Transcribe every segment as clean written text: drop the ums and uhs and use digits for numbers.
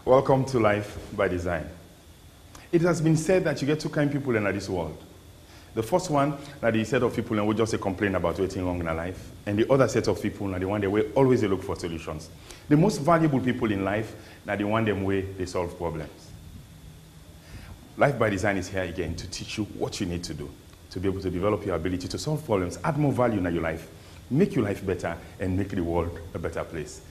Welcome to Life by Design. It has been said that you get two kind of people in this world. The first one, that the set of people and will just complain about what's wrong in their life. And the other set of people, the one they will always look for solutions. The most valuable people in life, are the one them way they solve problems. Life by Design is here again to teach you what you need to do to be able to develop your ability to solve problems, add more value in your life, make your life better, and make the world a better place.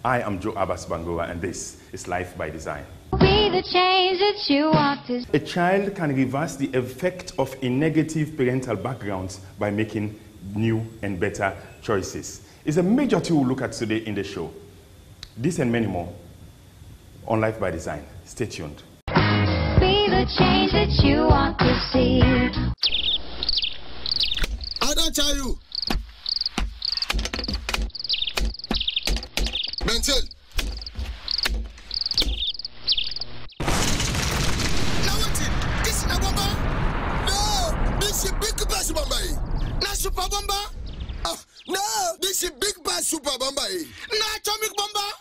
I am Joe Abbas Bangura, and this is Life by Design. Be the change that you want to. A child can reverse the effect of a negative parental background by making new and better choices. It's a major tool we'll look at today in the show. This and many more on Life by Design. Stay tuned. Be the change that you want to see. I don't tell you. Mental. Now what it? This is a bomba? No, this is big bass bomba. Not super bomba. No, this is big bass super bomba. Not atomic bomba.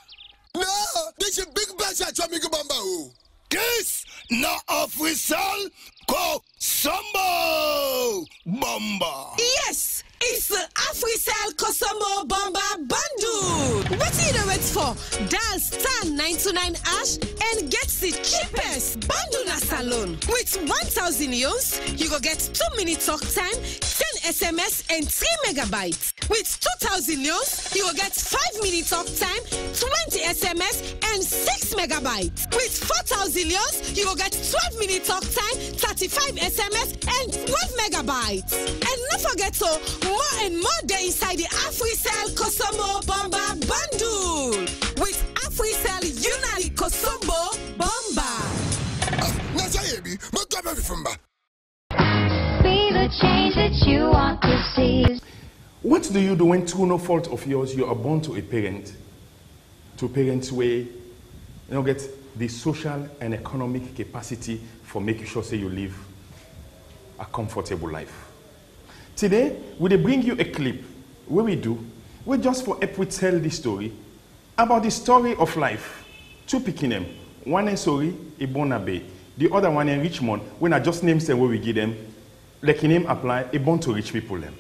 No, this is big bass atomic bomba. This not official Kosombo bomba. Yes, it's the AfriCell Kosombo Bomba Bundle. What are you waiting for? Dial *929# and get the cheapest bundle na salon. With 1,000 euros, you go get 2 minutes talk time, 10 SMS and 3 megabytes. With 2,000 euros, you will get 5 minutes talk time, 20 SMS and 6 megabytes. With 4,000 euros, you will get 12 minutes talk time, 35 SMS and 12 megabytes. And don't forget to more and more day inside the AfriCell Kosombo Bomba Bundle. With AfriCell Unali Kosombo Bomba. Be the change that you want to see. What do you do when through no fault of yours you are born to a parent? To parents where get the social and economic capacity for making sure say you live a comfortable life. Today, we bring you a clip where we just for help we tell the story about the story of life. Two picking them. One in Sorry, a Bonabe. The other one in Richmond, when I just names them where we give them, like name apply, a born to rich people them.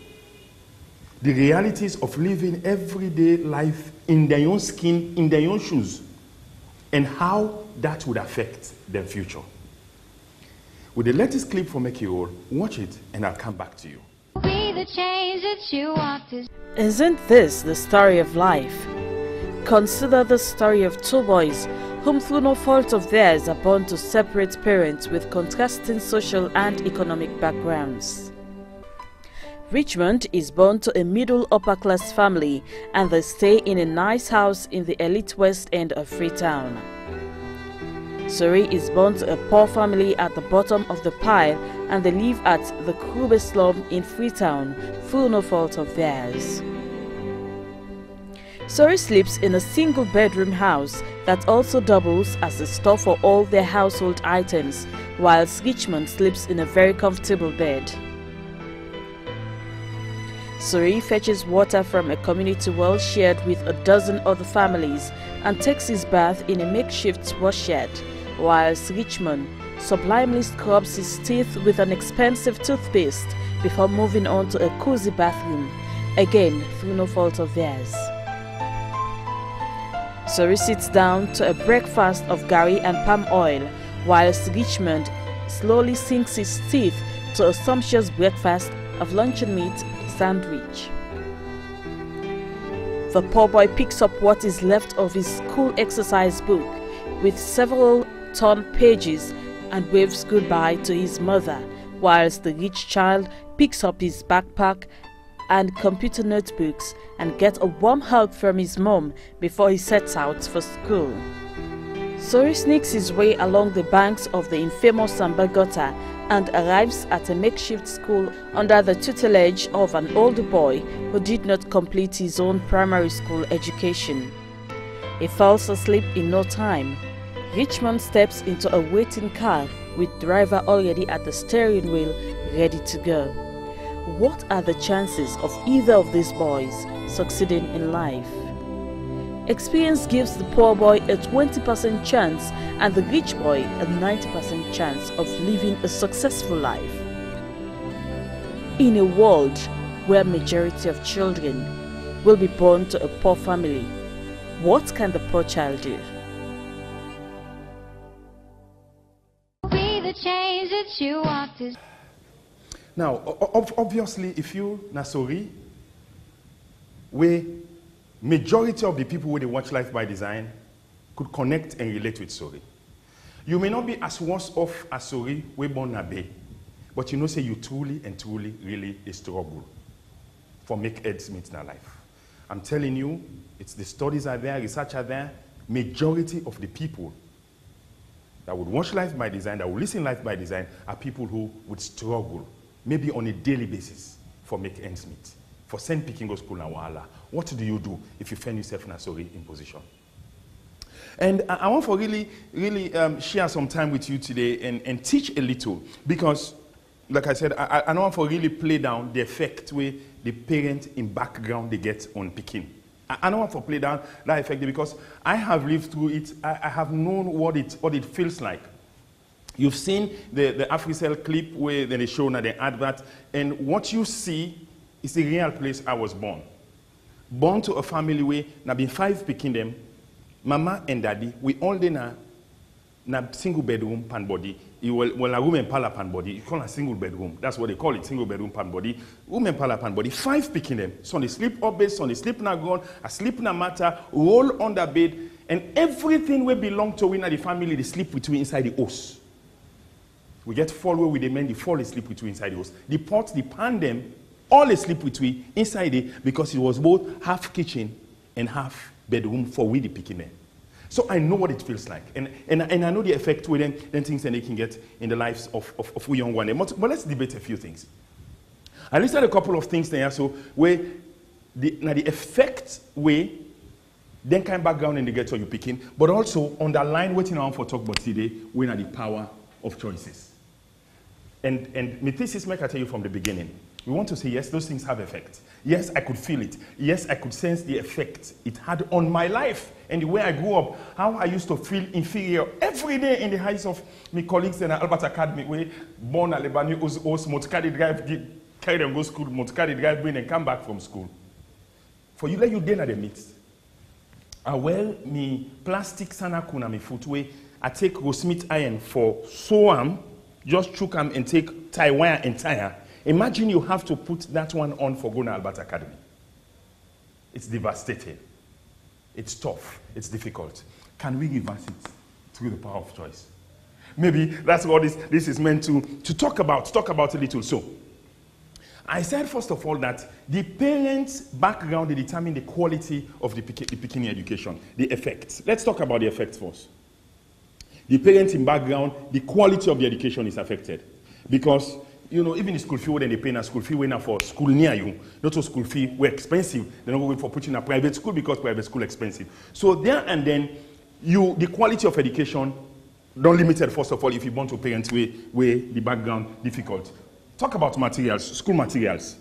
The realities of living everyday life in their own skin, in their own shoes, and how that would affect their future. With the latest clip from Ekiro, watch it and I'll come back to you. Be the change that you want to. Isn't this the story of life? Consider the story of two boys whom through no fault of theirs are born to separate parents with contrasting social and economic backgrounds. Richmond is born to a middle upper class family and they stay in a nice house in the elite west end of Freetown. Sorry is born to a poor family at the bottom of the pile and they live at the Kube slum in Freetown through no fault of theirs. Sorry sleeps in a single bedroom house that also doubles as a store for all their household items, whilst Richmond sleeps in a very comfortable bed. Sorry fetches water from a community well shared with a dozen other families and takes his bath in a makeshift wash shed, whilst Richmond sublimely scrubs his teeth with an expensive toothpaste before moving on to a cozy bathroom, again through no fault of theirs. Sorry sits down to a breakfast of gari and palm oil, whilst Richmond slowly sinks his teeth to a sumptuous breakfast of luncheon meat sandwich. The poor boy picks up what is left of his school exercise book with several torn pages and waves goodbye to his mother, whilst the rich child picks up his backpack and computer notebooks and gets a warm hug from his mom before he sets out for school. Sorry sneaks his way along the banks of the infamous Samba Gutter and arrives at a makeshift school under the tutelage of an older boy who did not complete his own primary school education. He falls asleep in no time. Richmond steps into a waiting car with driver already at the steering wheel ready to go. What are the chances of either of these boys succeeding in life? Experience gives the poor boy a 20% chance and the rich boy a 90% chance of living a successful life. In a world where majority of children will be born to a poor family, what can the poor child do? Be the change that you want to. Now, obviously, if you Nasori, where majority of the people who they watch Life by Design could connect and relate with Sori. You may not be as worse off as Sori, we born Nabe, but you know, say you truly and truly really a struggle for make ends meet in our life. I'm telling you, it's the studies are there, research are there. Majority of the people that would watch Life by Design, that would listen Life by Design, are people who would struggle, maybe on a daily basis, for make ends meet. For send picking go school na wahala. What do you do if you find yourself in a sorry imposition? And I want to really share some time with you today and teach a little, because, like I said, I don't want to really play down the effect where the parent in background they get on picking. I don't want to play down that effect because I have lived through it. I have known what it feels like. You've seen the AfriCell clip where they show now the advert, and what you see is the real place I was born. Born to a family where there been 5 picking them, mama and daddy, we all dey na single bedroom pan body. Well, a woman pala pan body, you call a single bedroom. That's what they call it, single bedroom pan body. Woman pala pan body, 5 picking them. Some they sleep up bed, some they sleep na ground, a sleep na matter, roll on the bed, and everything we belong to in the family, they sleep with we inside the house. We get fall where we the men, the fall they sleep with we inside the house. The pot, the pan them, all they sleep with we inside it because it was both half kitchen and half bedroom for we the picking them. So I know what it feels like. And I know the effect with them, things that they can get in the lives of we young ones. But let's debate a few things. I listed a couple of things there, so where the effect way, then kind of background in the ghetto you picking, but also underline what you know for talk about today, when are the power of choices. And my thesis make I tell you from the beginning. We want to say, yes, those things have effect. Yes, I could feel it. Yes, I could sense the effect it had on my life and the way I grew up, how I used to feel inferior every day in the eyes of my colleagues in the Albert Academy, where born at Lebanon, motorcade drive, carry them go school, motorcade drive, bring and come back from school. For you, let you then at the midst. I wear me plastic sana kuna me footway. I take Rosmith iron for soam, just chook them and take tie wire entire. Imagine you have to put that one on for going to Albert Academy. It's devastating. It's tough. It's difficult. Can we reverse it through the power of choice? Maybe that's what this is meant to talk about a little. So, I said first of all that the parents' background, they determine the quality of the Pekini education, the effects. Let's talk about the effects first. The parents in background, the quality of the education is affected. Because you know, even the school fee, when they pay a school fee, when for school near you, not so school fee, we're expensive. They're not going for putting a private school because private school expensive. So there and then, the quality of education, don't limit it, first of all, if you want to parents where the background difficult. Talk about materials, school materials.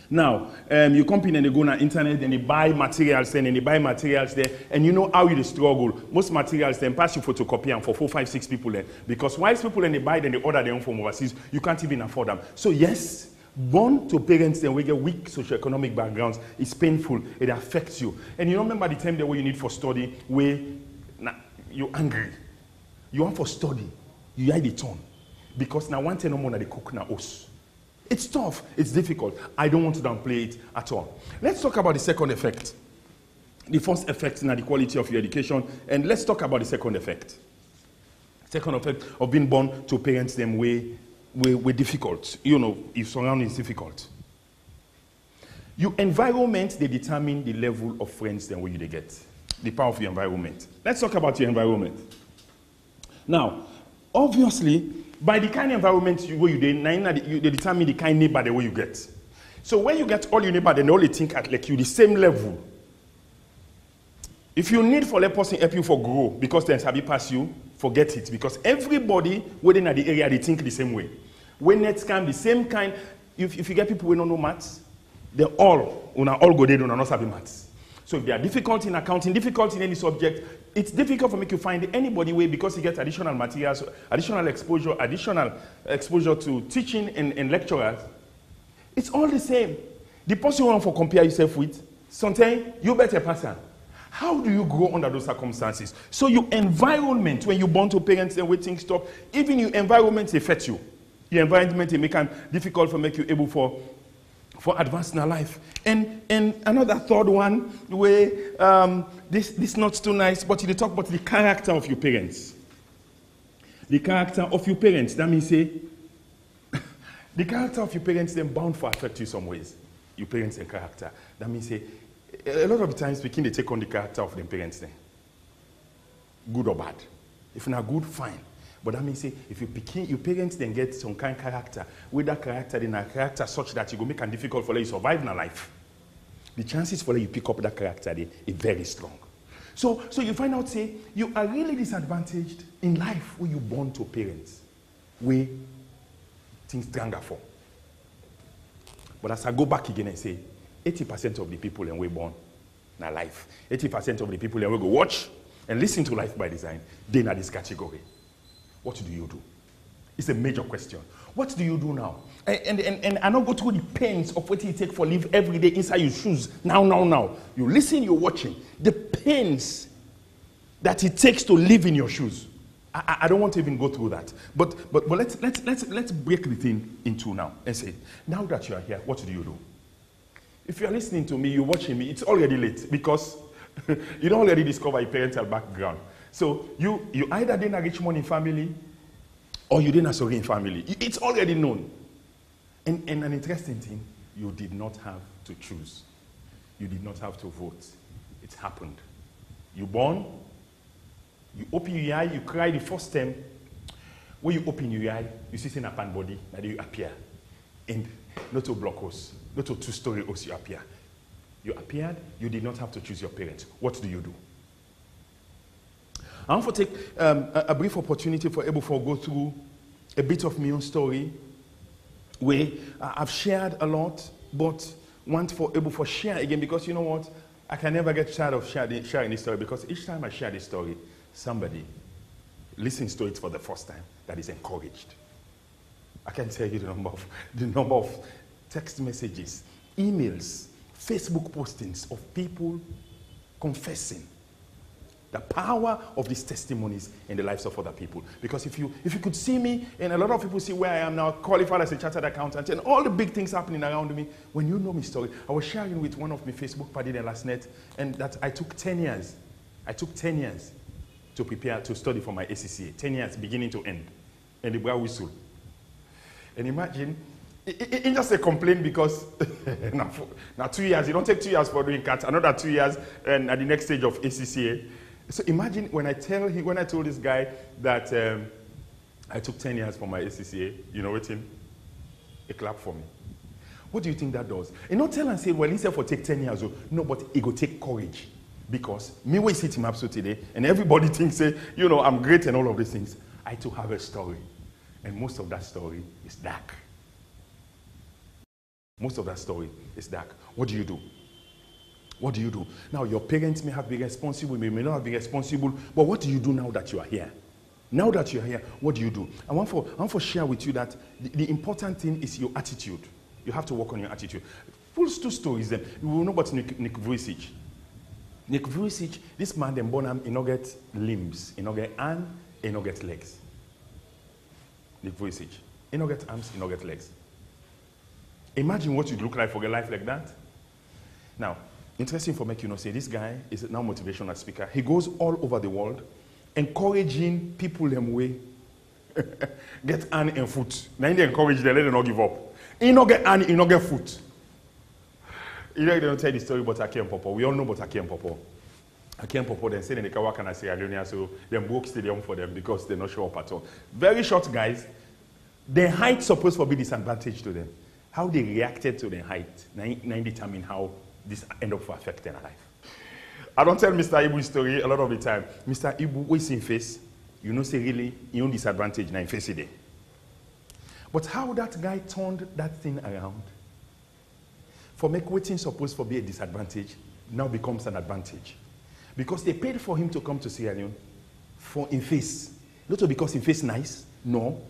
Now, you come in and you go on the internet and you buy materials there, and you know how you struggle. Most materials then pass you photocopy and for 4, 5, 6 people there. Because wise people and they buy then they order them from overseas, you can't even afford them. So yes, born to parents then we get weak socioeconomic backgrounds, it's painful, it affects you. And you remember the time that where you need for study, where you're angry. You want for study, you hide the tone. Because now one thing no more than they cook na us. It's tough. It's difficult. I don't want to downplay it at all. Let's talk about the second effect. The first effect is the quality of your education. And let's talk about the second effect. Second effect of being born to parents them way difficult. You know, if surrounding is difficult. Your environment, they determine the level of friends then where you get. The power of your environment. Let's talk about your environment. Now, obviously, by the kind of environment where you they determine the kind of neighbor the way you get. So when you get all your neighbor, they only think at like you the same level. If you need for let person help you for grow because then sabi pass you, forget it. Because everybody within the area they think the same way. When nets come the same kind, if you get people who don't know maths, they all go there don't know sabi maths. So if they are difficult in accounting, difficult in any subject, it's difficult for me to find anybody way because he gets additional materials, additional exposure to teaching and lecturers. It's all the same. The person you want to compare yourself with, sometimes you better person. How do you grow under those circumstances? So your environment, when you're born to parents and waiting stop, even your environment affects you. Your environment may make it difficult for make you able for advance in our life. And another third one, where this not too nice, but you talk about the character of your parents. The character of your parents, that means say, the character of your parents, they're bound to affect you some ways. Your parents and character. That means say, a lot of the times, they take on the character of their parents then. Good or bad. If not good, fine. But that means say, if your parents then get some kind of character, with that character, then a character such that you go make it difficult for you to survive in life, the chances for you pick up that character is very strong. So you find out, say, you are really disadvantaged in life when you're born to parents where things stronger for. But as I go back again and say, 80% of the people in we born in life, 80% of the people in we go watch and listen to Life by Design, they're in this category. What do you do? It's a major question. What do you do now? And I don't go through the pains of what you take for live every day inside your shoes. Now. You listen, you're watching. The pains that it takes to live in your shoes. I don't want to even go through that. But let's break the thing in two now and say, now that you are here, what do you do? If you are listening to me, you're watching me, it's already late because you don't already discover your parental background. So you either didn't a rich money family or you didn't a Sorin family. It's already known. And an interesting thing, you did not have to choose. You did not have to vote. It happened. You born, you open your eye, you cry the first time. When you open your eye, you see in a pan body, that you appear. And not a block house, not a two-story house you appear. You appeared, you did not have to choose your parents. What do you do? I want to take a brief opportunity for able to go through a bit of my own story where I've shared a lot, but want for able to share again because you know what? I can never get tired of sharing this story because each time I share this story, somebody listens to it for the first time that is encouraged. I can tell you the number of text messages, emails, Facebook postings of people confessing the power of these testimonies in the lives of other people. Because if you could see me, and a lot of people see where I am now, qualified as a chartered accountant, and all the big things happening around me, when you know my story, I was sharing with one of my Facebook party last night, and that I took 10 years. I took 10 years to prepare to study for my ACCA. 10 years, beginning to end, and the brow whistle. And imagine, it's just a complaint because now 2 years, you don't take 2 years for doing CAT, another 2 years, and at the next stage of ACCA. So imagine when I told this guy that I took 10 years for my ACCA, you know what him? A clap for me. What do you think that does? And not tell and say, well, he said for take 10 years. No, but it will take courage. Because me we sit him up so today, and everybody thinks, say, you know, I'm great and all of these things. I too have a story. And most of that story is dark. Most of that story is dark. What do you do? What do you do? Now, your parents may have been responsible, may not have been responsible, but what do you do now that you are here? Now that you are here, what do you do? I want to share with you that the important thing is your attitude. You have to work on your attitude. Full two stories then. You will know about Nick Vujicic. Nick Vujicic, this man, then born him, he not get limbs, he not get hand, he not get legs. Nick Vujicic. He not get arms, he not get legs. Imagine what you'd look like for a life like that. Now, interesting for me, you know, say this guy is now motivational speaker. He goes all over the world, encouraging people them way get hand and foot. Now they encourage them, let them not give up. He not get hand, he not get foot. You know, they don't tell the story about Aki and Popo. We all know about Aki and Popo. Aki and Popo, they say they can work in Sierra Leone, so they broke stadium for them because they're not show up at all. Very short guys. Their height supposed to be disadvantage to them. How they reacted to their height, now determine how this end up affecting their life. I don't tell Mr. Ibu's story a lot of the time. Mr. Ibu, we see in face, you know, say really, you own disadvantage now in face today. But how that guy turned that thing around, for make waiting supposed to be a disadvantage, now becomes an advantage. Because they paid for him to come to Sierra Leone for in face. Not because in face nice, no.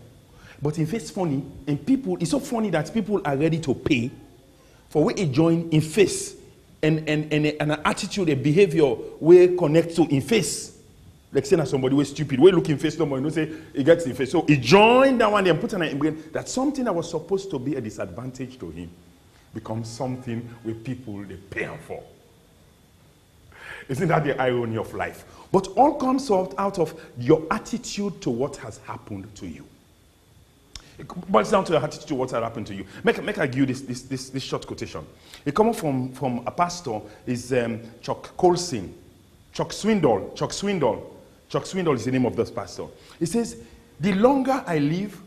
But in face funny, and people, it's so funny that people are ready to pay for what he join in face and an attitude, a behavior where connect to in face. Like saying that somebody was stupid, we look in face no more, you know, say he gets in face. So he joined that one and put on in brain that something that was supposed to be a disadvantage to him becomes something where people they pay him for. Isn't that the irony of life? But all comes out of your attitude to what has happened to you. It boils down to your attitude to what has happened to you. Make I give you this short quotation. It comes from a pastor, is Chuck Colson. Chuck Swindoll is the name of this pastor. He says, the longer I live,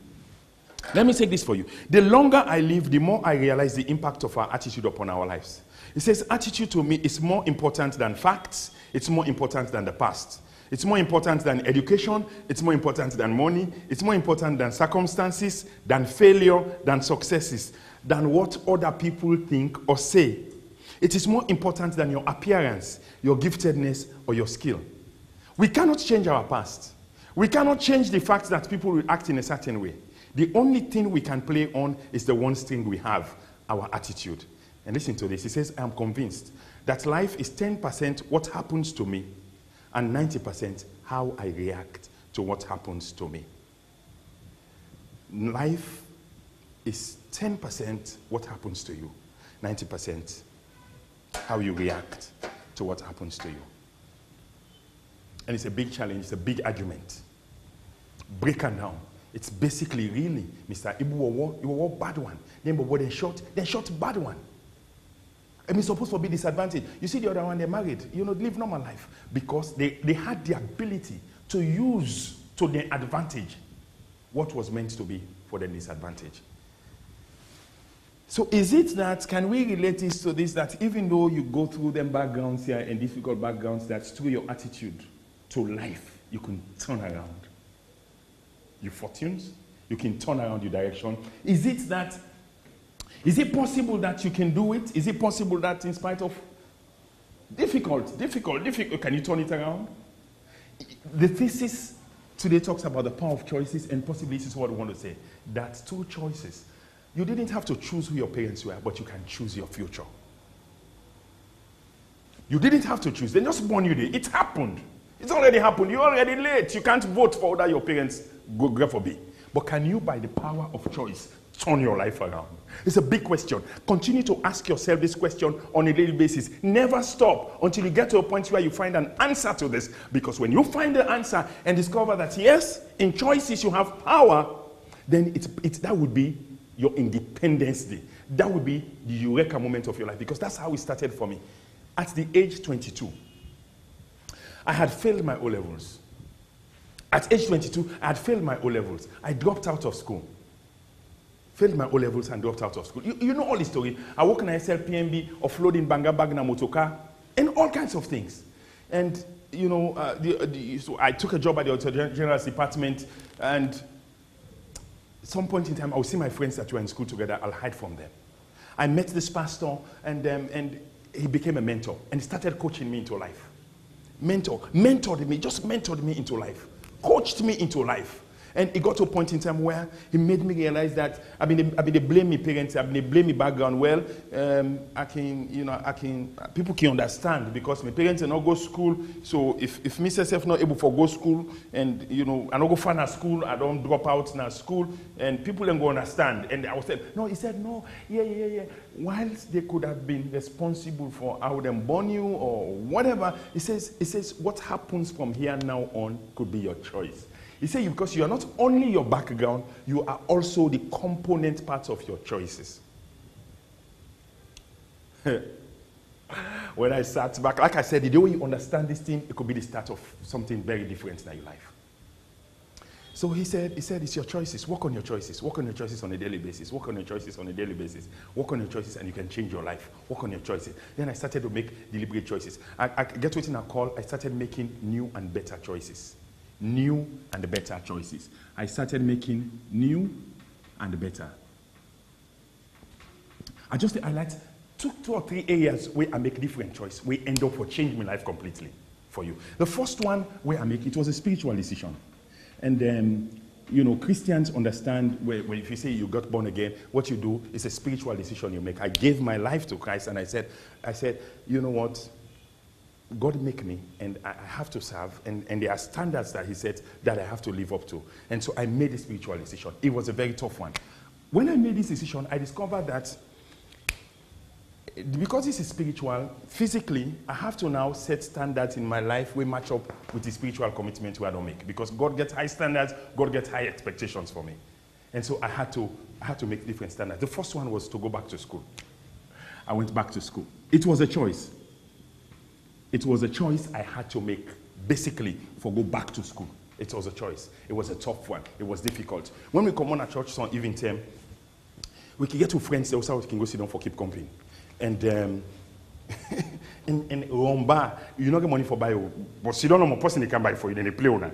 let me say this for you. The longer I live, the more I realize the impact of our attitude upon our lives. He says, attitude to me is more important than facts. It's more important than the past. It's more important than education. It's more important than money. It's more important than circumstances, than failure, than successes, than what other people think or say. It is more important than your appearance, your giftedness, or your skill. We cannot change our past. We cannot change the fact that people will act in a certain way. The only thing we can play on is the one thing we have, our attitude. And listen to this. He says, I am convinced that life is 10% what happens to me and 90% how I react to what happens to me. Life is 10% what happens to you, 90% how you react to what happens to you. And it's a big challenge, it's a big argument. Break her down. It's basically really, Mr. Ibu, you were bad one. Then they shot bad one. I mean, supposed to be disadvantaged. You see the other one, they're married, live normal life. Because they had the ability to use to their advantage what was meant to be for their disadvantage. So is it that, can we relate this to this, that even though you go through them backgrounds here and difficult backgrounds, that through your attitude to life, you can turn around your fortunes, you can turn around your direction? Is it possible that you can do it? Is it possible that in spite of difficult, can you turn it around? The thesis today talks about the power of choices, and possibly this is what we want to say, that through choices, you didn't have to choose who your parents were, but you can choose your future. You didn't have to choose. They just born you there. It happened. It's already happened. You're already late. You can't vote for whether your parents go for be. But can you, by the power of choice, turn your life around? It's a big question. Continue to ask yourself this question on a daily basis. Never stop until you get to a point where you find an answer to this. Because when you find the answer and discover that, yes, in choices you have power, then that would be your Independence Day. That would be the eureka moment of your life. Because that's how it started for me. At the age 22, I had failed my O-levels. At age 22, I had failed my O-levels. I dropped out of school. Failed my O-levels and dropped out of school. You know all the story. I work in a SLPMB, offloading banga bag na motoka, and all kinds of things. And, so I took a job at the Auditor General's department, and at some point in time, I would see my friends that were in school together. I'll hide from them. I met this pastor, and he became a mentor, and he started coaching me into life. Mentored me into life. Coached me into life. And it got to a point in time where he made me realize that I mean they blame me parents, I mean they blame me background. Well, people can understand because my parents are not go school. So if me myself not able to go school and I not go find a school, I don't drop out in a school, and people don't go understand. And I was saying, no, he said no, yeah. Whilst they could have been responsible for how them born you or whatever, he says what happens from here now on could be your choice. He said, because you are not only your background, you are also the component parts of your choices. When I sat back, like I said, the way you understand this thing, it could be the start of something very different in your life. So he said, it's your choices. Work on your choices. Work on your choices on a daily basis. Work on your choices on a daily basis. Work on your choices and you can change your life. Work on your choices. Then I started to make deliberate choices. I get what I call, I started making new and better choices. New and better choices. I started making new and better. I like two or three areas where I make different choice, we end up for change my life completely for you. The first one where I make, it was a spiritual decision. And you know, Christians understand where if you say you got born again, what you do is a spiritual decision you make. I gave my life to Christ and I said, you know what? God make me and I have to serve, and there are standards that he said that I have to live up to. And so I made a spiritual decision. It was a very tough one. When I made this decision, I discovered that because this is spiritual, physically, I have to now set standards in my life which match up with the spiritual commitment I don't make. Because God gets high standards, God gets high expectations for me. And so I had to make different standards. The first one was to go back to school. I went back to school. It was a choice. It was a choice I had to make, basically, for go back to school. It was a choice. It was a tough one. It was difficult. When we come on a church on evening time, we can get to friends, also we can go sit down for keep company. And in Romba, you don't get money for buy, but you don't know more person they can buy for you, then they play on that.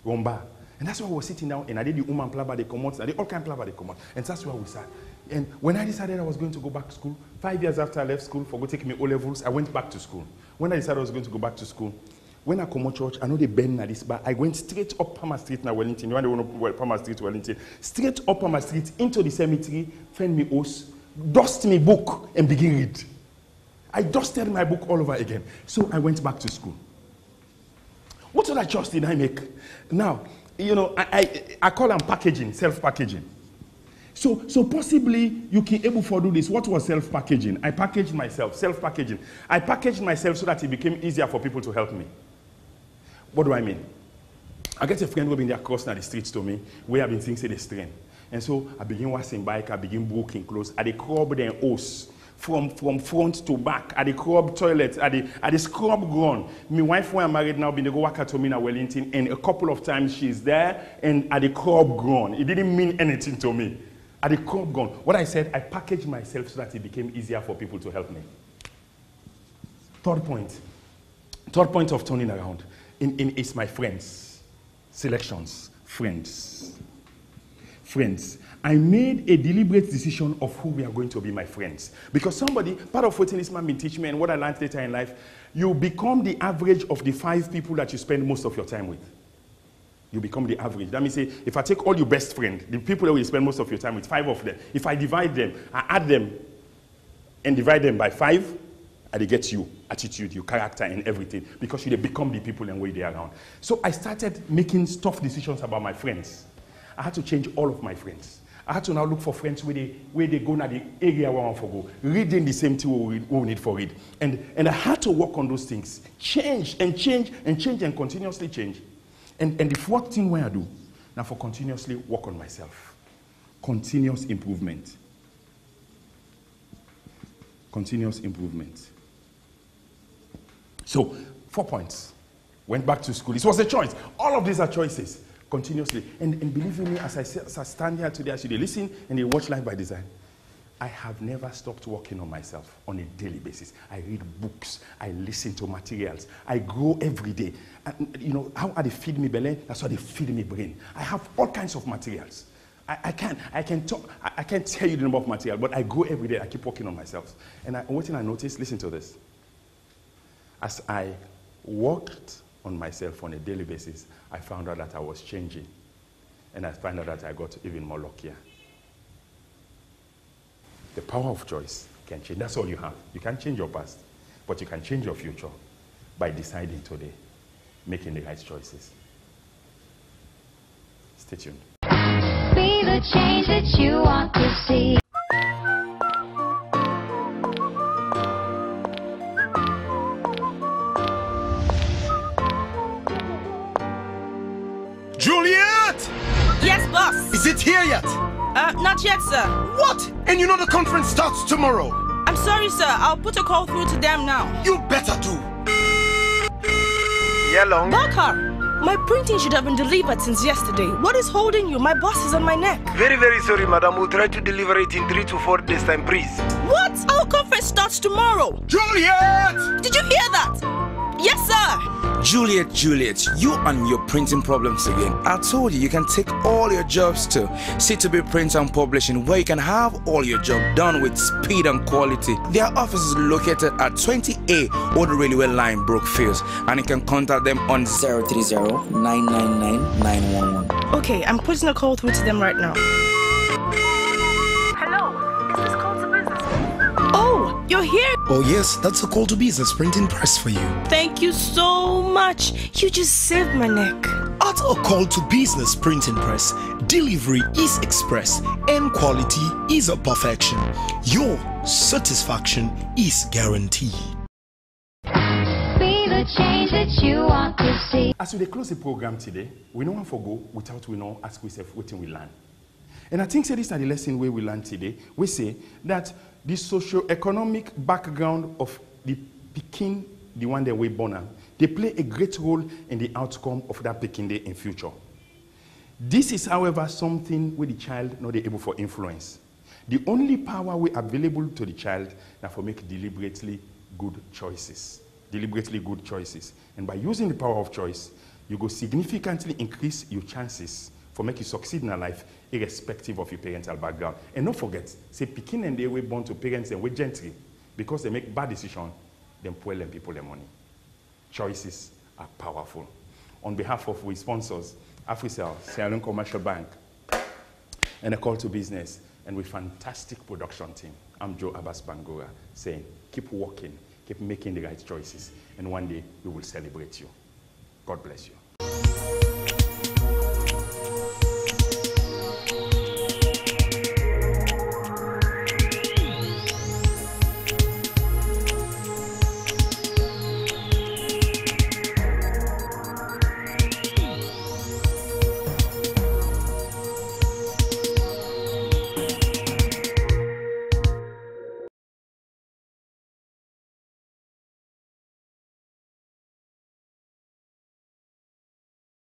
Romba. And that's why we were sitting down, and I did the woman plaba, they come out, and all kind of plaba, they come out. And that's where we sat. And when I decided I was going to go back to school, 5 years after I left school for go take me O-levels, I went back to school. When I decided I was going to go back to school, when I come to church, I know they bend at this bar. I went straight up Palmer Street now, Wellington. You want to know Palmer Street, Wellington? Straight up Palmer Street into the cemetery, find me house, dust me book, and begin read. I dusted my book all over again. So I went back to school. What other choice did I make? Now, you know, I call them packaging, self-packaging. So possibly you can able to do this. What was self-packaging? I packaged myself, self-packaging. I packaged myself so that it became easier for people to help me. What do I mean? I get a friend who been there crossing the streets to me, where I've been thinking they strain. And so I begin washing bike, I begin booking clothes. I crop the hose from front to back. I crop toilets, I scrub ground. My wife, when I'm married now, been to go work at me in Wellington, and a couple of times she's there, and I crop ground. It didn't mean anything to me. I crop ground. What I said, I packaged myself so that it became easier for people to help me. Third point of turning around is my friends. Selections, friends. Friends. I made a deliberate decision of who we are going to be my friends. Because part of what this man been teaching me and what I learned later in life, you become the average of the 5 people that you spend most of your time with. You become the average. That means, if I take all your best friends, the people that you spend most of your time with, 5 of them, if I divide them, I add them and divide them by 5, and they get you, attitude, your character, and everything, because you become the people and way they are around. So I started making tough decisions about my friends. I had to change all of my friends. I had to now look for friends where they go to the area where I want to go, reading the same thing we need for read. And I had to work on those things, change and continuously change. And the fourth thing where I do, now for continuously work on myself. Continuous improvement. Continuous improvement. So, 4 points. Went back to school. It was a choice. All of these are choices. Continuously. And believe in me, as I stand here today, as you listen and you watch Life by Design, I have never stopped working on myself on a daily basis. I read books. I listen to materials. I grow every day. And, you know, how they feed me belly, that's how they feed me brain. I have all kinds of materials. I can't tell you the number of material, but I grow every day. I keep working on myself. And one thing I noticed, listen to this. As I worked on myself on a daily basis, I found out that I was changing. And I found out that I got even more luckier. The power of choice can change. That's all you have. You can't change your past, but you can change your future by deciding today, making the right choices. Stay tuned. Be the change that you want to see. Juliet! Yes, boss. Is it here yet? Not yet, sir. What? And you know the conference starts tomorrow. I'm sorry, sir. I'll put a call through to them now. You better do. Yellow. Bakar, my printing should have been delivered since yesterday. What is holding you? My boss is on my neck. Very, very sorry, madam. We'll try to deliver it in 3 to 4 days time, please. What? Our conference starts tomorrow. Juliet! Did you hear that? Yes, sir. Juliet, you and your printing problems again. I told you can take all your jobs to C2B Print and Publishing, where you can have all your job done with speed and quality. Their office is located at 20A Old Railway Line, Brookfields, and you can contact them on 030-999-911. Okay, I'm putting a call through to them right now. Hello, is this call to business? Oh, you're here? Oh yes, that's a call to business printing press for you. Thank you so much. You just saved my neck. At a call to business printing press, delivery is express and quality is a perfection. Your satisfaction is guaranteed. Be the change that you want to see. As we close the program today, we don't want to go without we know ask ourselves what we learn. And I think this is the lesson where we learn today. We say that the socio-economic background of the Peking, the one that we born on, they play a great role in the outcome of that Peking Day in future. This is, however, something where the child not able for influence. The only power we available to the child now for make deliberately good choices. Deliberately good choices. And by using the power of choice, you go significantly increase your chances for make you succeed in life, irrespective of your parental background. And don't forget, say Peking and they were born to parents and we gentry. Because they make bad decisions, then poor them people their money. Choices are powerful. On behalf of our sponsors, AfriCell, Sierra Leone Commercial Bank, and A Call to Business, and with fantastic production team, I'm Joe Abbas Bangura, saying, keep working, keep making the right choices, and one day we will celebrate you. God bless you.